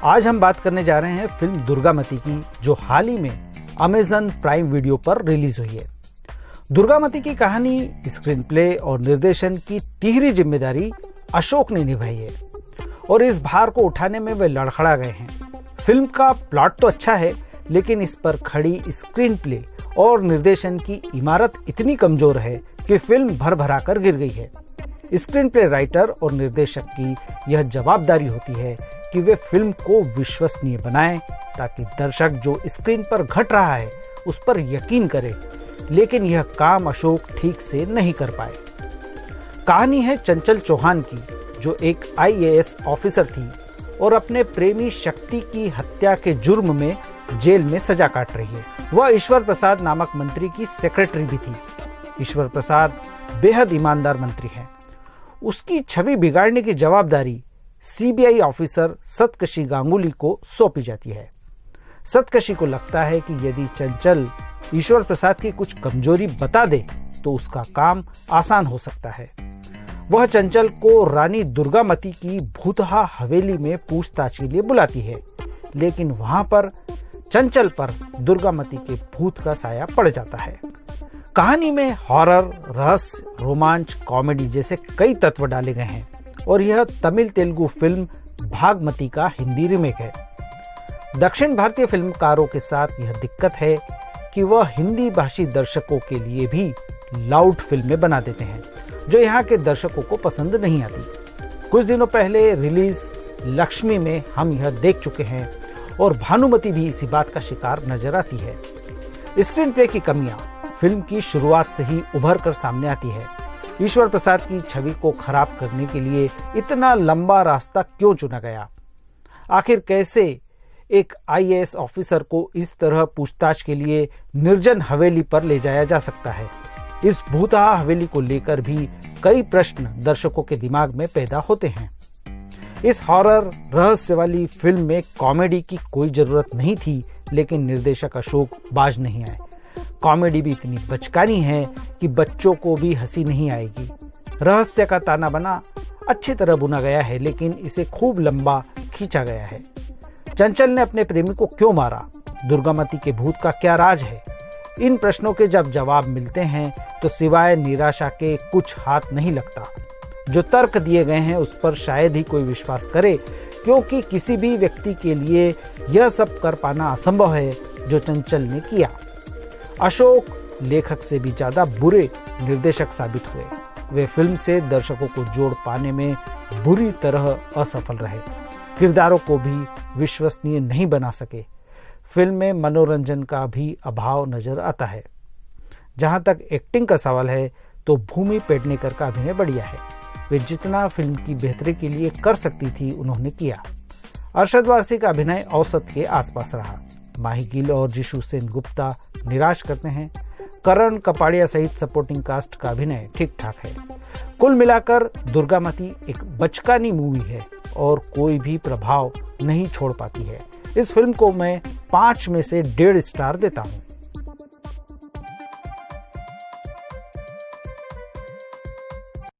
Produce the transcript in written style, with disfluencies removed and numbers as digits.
आज हम बात करने जा रहे हैं फिल्म दुर्गामती की, जो हाल ही में अमेजन प्राइम वीडियो पर रिलीज हुई है। दुर्गामती की कहानी, स्क्रीन प्ले और निर्देशन की तिहरी जिम्मेदारी अशोक ने निभाई है और इस भार को उठाने में वे लड़खड़ा गए हैं। फिल्म का प्लॉट तो अच्छा है, लेकिन इस पर खड़ी स्क्रीन प्ले और निर्देशन की इमारत इतनी कमजोर है कि फिल्म भर भरा कर गिर गई है। स्क्रीन प्ले राइटर और निर्देशक की यह जवाबदारी होती है कि वे फिल्म को विश्वसनीय बनाएं, ताकि दर्शक जो स्क्रीन पर घट रहा है उस पर यकीन करे, लेकिन यह काम अशोक ठीक से नहीं कर पाए। कहानी है चंचल चौहान की, जो एक IAS ऑफिसर थी और अपने प्रेमी शक्ति की हत्या के जुर्म में जेल में सजा काट रही है। वह ईश्वर प्रसाद नामक मंत्री की सेक्रेटरी भी थी। ईश्वर प्रसाद बेहद ईमानदार मंत्री हैं। उसकी छवि बिगाड़ने की जवाबदारी CBI ऑफिसर सतकशी गांगुली को सौंपी जाती है। सतकशी को लगता है कि यदि चंचल ईश्वर प्रसाद की कुछ कमजोरी बता दे तो उसका काम आसान हो सकता है। वह चंचल को रानी दुर्गामती की भूतहा हवेली में पूछताछ के लिए बुलाती है, लेकिन वहां पर चंचल पर दुर्गामती के भूत का साया पड़ जाता है। कहानी में हॉरर, रहस्य, रोमांच, कॉमेडी जैसे कई तत्व डाले गए हैं और यह तमिल तेलुगु फिल्म भागमती का हिंदी रीमेक है। दक्षिण भारतीय फिल्मकारों के साथ यह दिक्कत है कि वह हिंदी भाषी दर्शकों के लिए भी लाउड फिल्में बना देते हैं, जो यहाँ के दर्शकों को पसंद नहीं आती। कुछ दिनों पहले रिलीज लक्ष्मी में हम यह देख चुके हैं और भानुमति भी इसी बात का शिकार नजर आती है। स्क्रीन प्ले की कमियां फिल्म की शुरुआत से ही उभर कर सामने आती है। ईश्वर प्रसाद की छवि को खराब करने के लिए इतना लंबा रास्ता क्यों चुना गया? आखिर कैसे एक IAS ऑफिसर को इस तरह पूछताछ के लिए निर्जन हवेली पर ले जाया जा सकता है? इस भूतहा हवेली को लेकर भी कई प्रश्न दर्शकों के दिमाग में पैदा होते हैं। इस हॉरर रहस्य वाली फिल्म में कॉमेडी की कोई जरूरत नहीं थी, लेकिन निर्देशक अशोक बाज नहीं आए। कॉमेडी भी इतनी बचकानी है कि बच्चों को भी हंसी नहीं आएगी। रहस्य का ताना बना अच्छी तरह बुना गया है, लेकिन इसे खूब लंबा खींचा गया है। चंचल ने अपने प्रेमी को क्यों मारा? दुर्गामती के भूत का क्या राज है? इन प्रश्नों के जब जवाब मिलते हैं तो सिवाय निराशा के कुछ हाथ नहीं लगता। जो तर्क दिए गए हैं उस पर शायद ही कोई विश्वास करे, क्योंकि किसी भी व्यक्ति के लिए यह सब कर पाना असंभव है जो चंचल ने किया। अशोक लेखक से भी ज्यादा बुरे निर्देशक साबित हुए। वे फिल्म से दर्शकों को जोड़ पाने में बुरी तरह असफल रहे। किरदारों को भी विश्वसनीय नहीं बना सके। फिल्म में मनोरंजन का भी अभाव नजर आता है। जहां तक एक्टिंग का सवाल है तो भूमि पेडनेकर का अभिनय बढ़िया है। वे जितना फिल्म की बेहतरी के लिए कर सकती थी उन्होंने किया। अरशद वारसी का अभिनय औसत के आसपास रहा। माही गिल और जिशु सेन गुप्ता निराश करते हैं। करण कपाड़िया सहित सपोर्टिंग कास्ट का अभिनय ठीक ठाक है। कुल मिलाकर दुर्गामती एक बचकानी मूवी है और कोई भी प्रभाव नहीं छोड़ पाती है। इस फिल्म को मैं 5 में से 1.5 स्टार देता हूँ।